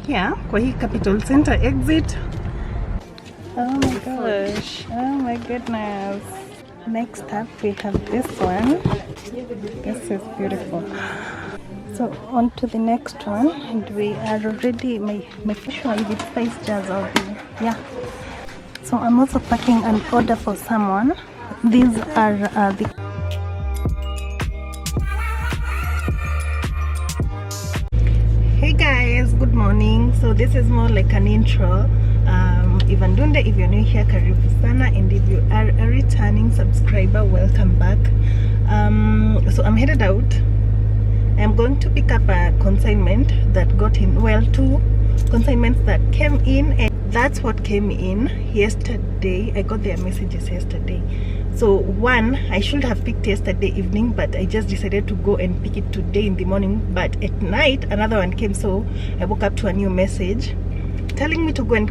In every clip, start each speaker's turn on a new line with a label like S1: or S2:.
S1: here kwa hii Capital Center exit. Oh my gosh, oh my goodness. Next up we have this one. This is beautiful. So on to the next one, and we are already my fish one with spice jars already. Yeah. So I'm also packing an order for someone. These are the Hey guys, good morning. So this is more like an intro. Ndunde, if you're new here, karibu sana, and if you are a returning subscriber, welcome back. So I'm headed out. I'm going to pick up a consignment that got in, well, 2 consignments that came in, and that's what came in yesterday. I got their messages yesterday. So one I should have picked yesterday evening, but I just decided to go and pick it today in the morning. But at night another one came, so I woke up to a new message telling me to go and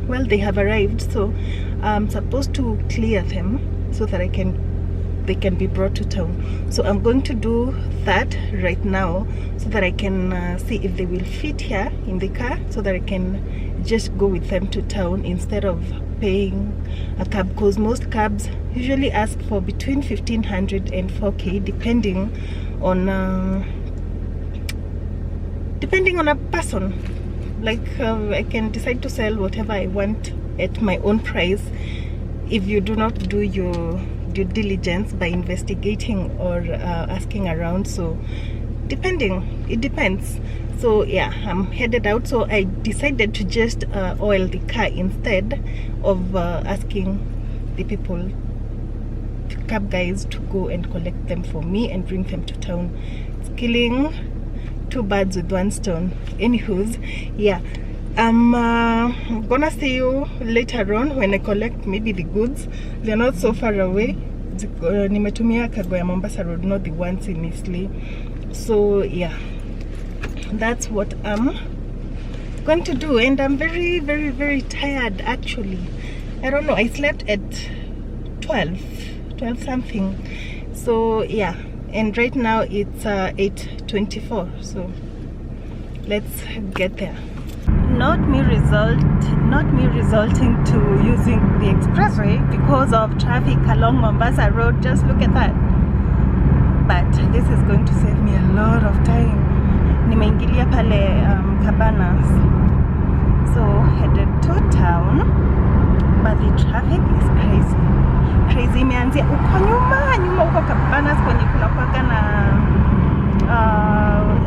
S1: well, they have arrived, so I'm supposed to clear them so that they can be brought to town. So I'm going to do that right now so that I can see if they will fit here in the car, so that I can just go with them to town instead of paying a cab, because most cabs usually ask for between 1,500 and 4K depending on a person. Like I can decide to sell whatever I want at my own price if you do not do your due diligence by investigating or asking around. So it depends. So yeah, I'm headed out. So I decided to just oil the car instead of asking the cab guys to go and collect them for me and bring them to town. It's killing 2 birds with 1 stone. Anywho's, yeah, I'm gonna see you later on when I collect maybe the goods. They're not so far away. Nimetumia Kagoya Mombasa Road, not the ones in Eastleigh. So yeah, that's what I'm going to do, and I'm very, very, very tired actually. I don't know, I slept at 12 something. So yeah, and right now it's 8:24, so let's get there. Not me resulting to using the expressway because of traffic along Mombasa Road. Just look at that. But this is going to save me a lot of time. Nimeingilia pale Cabanas, so headed to town, but the traffic is crazy. Imeanzia uko nyuma uko Cabanas kwenye kuna kwaga na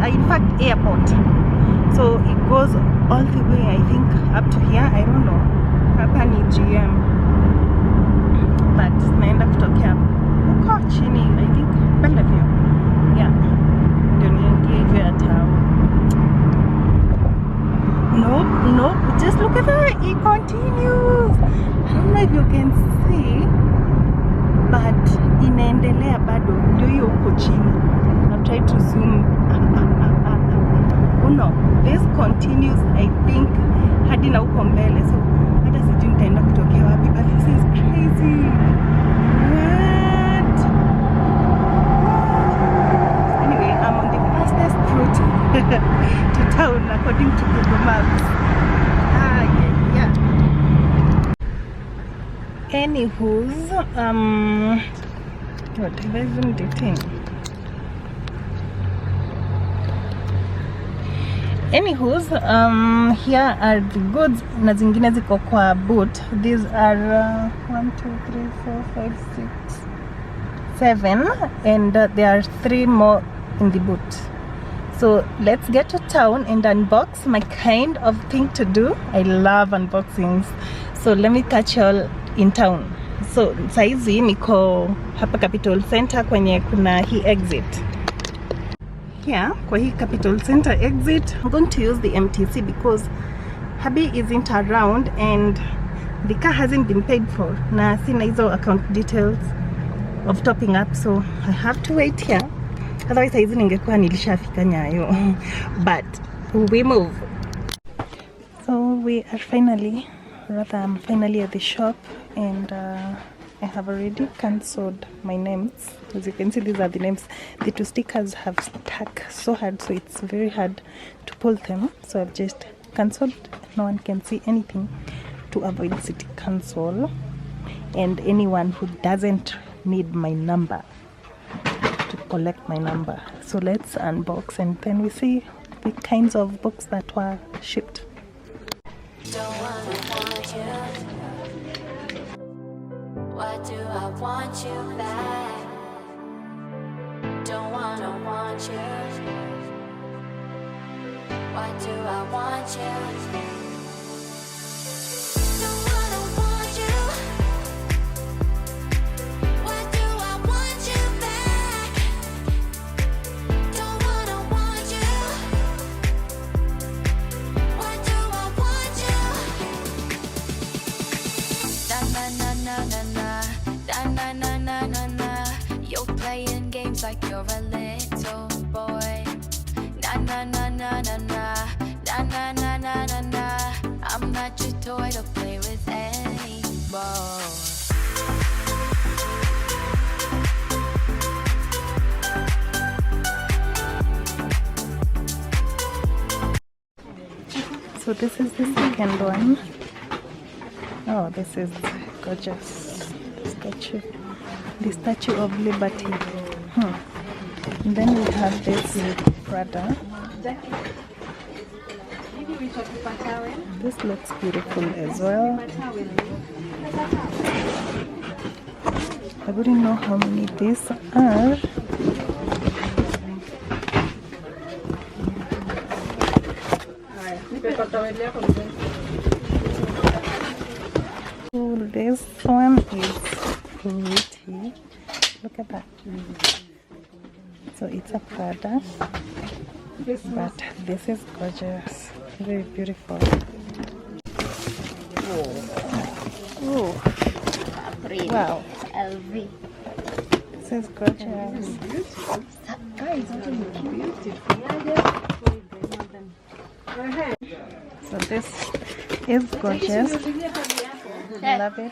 S1: in fact airport. So it goes all the way, I think, up to here. I don't know. Hapa ni GM. But naenda kutokea uko chini, I think, Bellevue. Yeah. Ndio niingie hivyo ya town. Nope. Just look at that. It continues. I don't know if you can see, but inaendelea bado. Ndio hiyo uko chini. I've tried to zoom. Oh no, this continues, I think, hadi na uko mbele. So hata sijui nitaenda kutokea wapi, but this is crazy. What? Anyway, I'm on the fastest route to town according to Google Maps. Yeah. Anywho's, what have I even written? Anywho's, here are the goods na zingine ziko kwa boot. These are 1, 2, 3, 4, 5, 6, 7, and there are 3 more in the boot. So let's get to town and unbox, my kind of thing to do. I love unboxings. So let me catch y'all in town. So saizi niko hapa Capital Center kwenye kuna hii exit. Here kwa hii Capital Center exit, I'm going to use the MTC because hubby isn't around and the car hasn't been paid for. Na sina hizo account details of topping up, so I have to wait here. Otherwise hizi ningekuwa nilishafika Nyayo. But we move. So we are finally at the shop, and I have already cancelled my names. As you can see, these are the names. The two stickers have stuck so hard, so it's very hard to pull them. So I've just cancelled. No one can see anything to avoid city cancel. And anyone who doesn't need my number to collect my number. So let's unbox and then we see the kinds of books that were shipped.
S2: Don't wanna want you. Why do I want you back? Don't wanna want you. Why do I want you? Don't wanna want you. Why do I want you back? Don't wanna want you. Why do I want you? Na na na na na na na na na na na. You're playing games like you're a little boy. Na na na na na na na na na na na na. I'm not your toy to play with anymore.
S1: So this is the second one. Oh, this is gorgeous. The Statue of Liberty. And then we have this Prada. This looks beautiful as well. I wouldn't know how many these are. Oh, this one is pretty. Look at that. So it's a Prada, but this is gorgeous, very beautiful. Oh, wow,
S3: LV.
S1: this is gorgeous.
S3: Guys, beautiful.
S1: So this is gorgeous. Love it.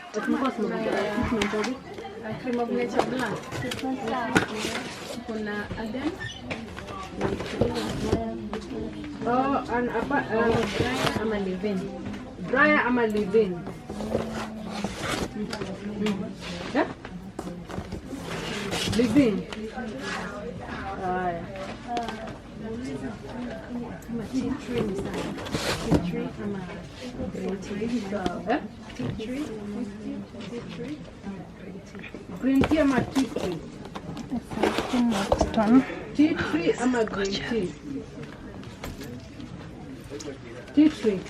S4: Cream of nature black. Kuna Aden. Oh, and dryer ama living. Dryer ama living. Yeah? Living. Tea tree ni sana. Tea tree ama green tea. Tea tree. Tea tree. Green tea ama tea tree.
S1: Next one.
S4: Tea tree ama green tea. Tea tree.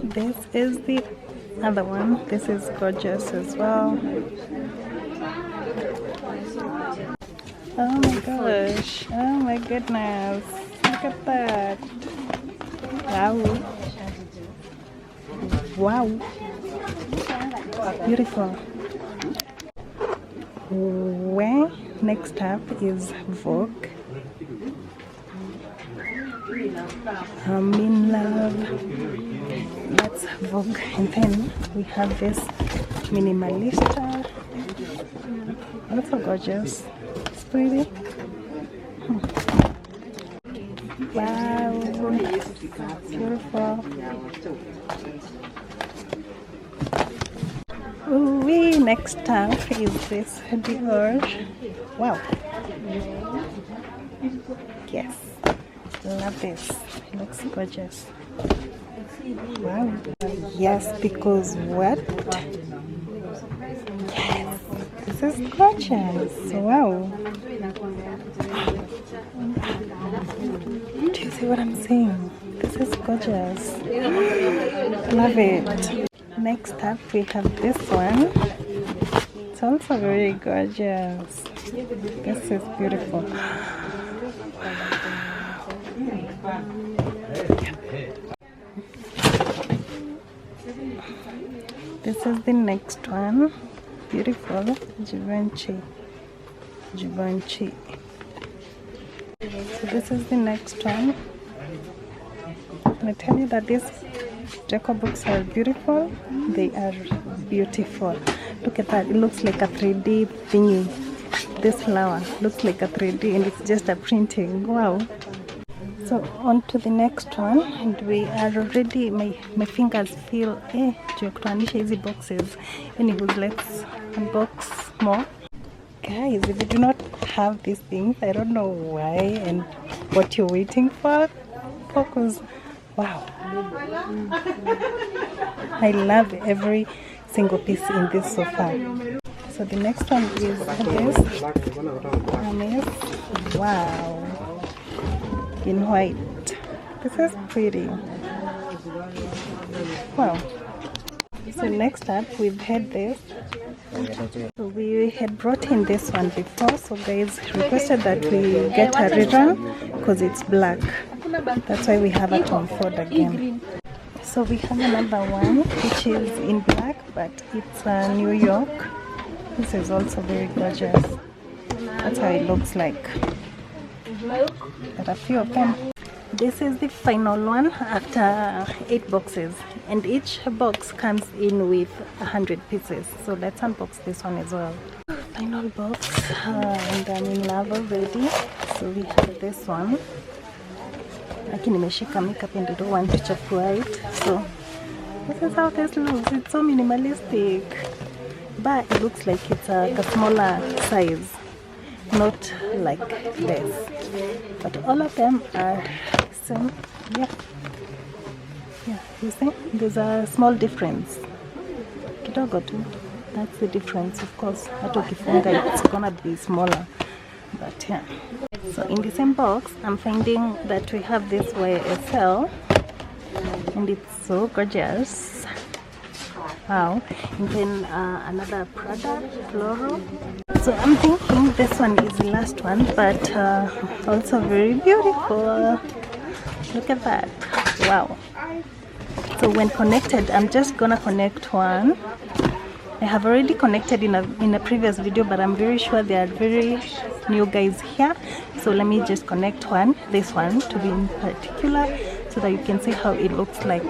S1: This is the other one. This is gorgeous as well. Oh my gosh. Oh my goodness. Look at that. Wow. Wow. Beautiful. Well, next up is Vogue. I'm in love. That's Vogue. And then we have this minimalista. Also gorgeous. It's pretty. Wow. Beautiful. Ooh, next up is this Decor. Wow. Yes. Love this. It looks gorgeous. Wow. Yes, because what? Yes. This is gorgeous. Wow. Do you see what I'm saying? This is gorgeous. Love it. Next up we have this one. It's also very gorgeous. This is beautiful. This is the next one. Beautiful. Givenchy. So this is the next one. I tell you that these Decor books are beautiful. They are beautiful. Look at that. It looks like a 3D thingy. This flower looks like a 3D and it's just a printing. Wow. So on to the next one, and we are already, my fingers feel kutanisha hizi boxes. Anyways, let's unbox more. Guys, if you do not have these things, I don't know why and what you're waiting for. Focus. Wow. I love every single piece in this so far. So the next one is this. Wow. In white. This is pretty. Wow. So next up we've had this. So we had brought in this one before, so guys requested that we get a rerun because it's black. That's why we have it on Ford again. So we have another one which is in black, but it's New York. This is also very gorgeous. That's how it looks like. Got a few of them. This is the final one after 8 boxes, and each box comes in with 100 pieces. So let's unbox this one as well. Final box, and I'm in love already. So we have this one. Lakini nimeshika makeup and I don't want to chafua it. So this is how this looks. It's so minimalistic, but it looks like it's a smaller size, not like this. But all of them are same. Yeah, you see, there's a small difference. Kidogo tu. That's the difference, of course. Hata ukifunga it's gonna be smaller, but yeah. So in the same box, I'm finding that we have this YSL, and it's so gorgeous. Wow. And then another Prada floral. So I'm thinking this one is the last one, but also very beautiful. Look at that. Wow. So when connected, I'm just gonna connect one. I have already connected in a previous video, but I'm very sure there are very new guys here. So let me just connect one, this one to be in particular, so that you can see how it looks like.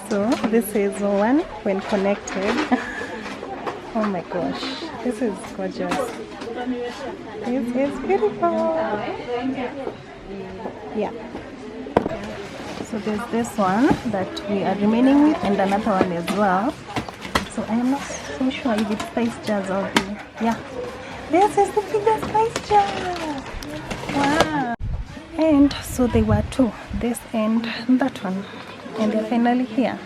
S1: So this is one when connected. Oh my gosh, this is gorgeous. This is beautiful. Yeah. So there's this one that we are remaining with, and another one as well. So I am not so sure if it's spice jars or the, yeah. This is the biggest spice jar. Wow. And so they were two, this and that one. And they're finally here.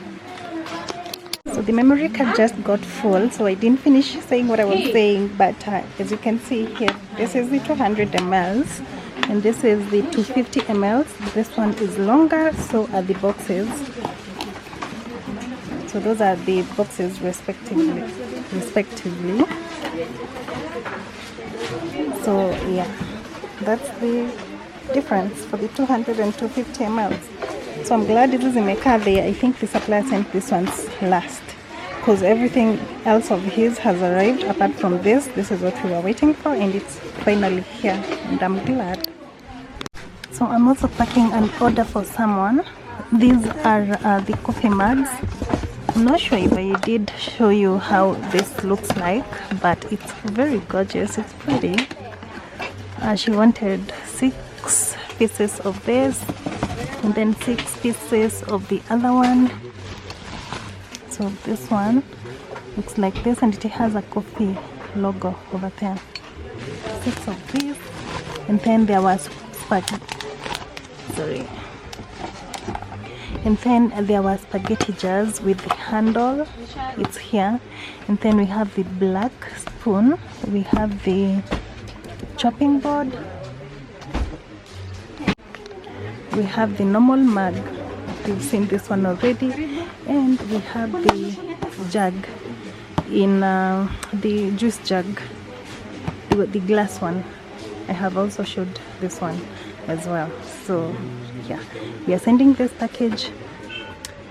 S1: So the memory card just got full, so I didn't finish saying what I was saying, but as you can see here, this is the 200 mls and this is the 250 mls. This one is longer, so are the boxes. So those are the boxes respectively. So yeah, that's the difference for the 200 and 250 mls. So I'm glad this is in my car there. I think the supplier sent this one's last, because everything else of his has arrived apart from this. This is what we were waiting for, and it's finally here, and I'm glad. So I'm also packing an order for someone. These are the coffee mugs. I'm not sure if I did show you how this looks like, but it's very gorgeous. It's pretty. She wanted 6 pieces of this, and then 6 pieces of the other one. So this one looks like this, and it has a coffee logo over there. 6 of these, and then there was spaghetti. Sorry. And then there were spaghetti jars with the handle, it's here. And then we have the black spoon, we have the chopping board, we have the normal mug, you've seen this one already, and we have the jug in the juice jug, the glass one. I have also showed this one as well. So yeah, we are sending this package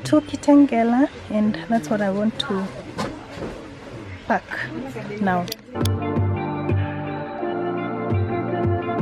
S1: to Kitengela, and that's what I want to pack now.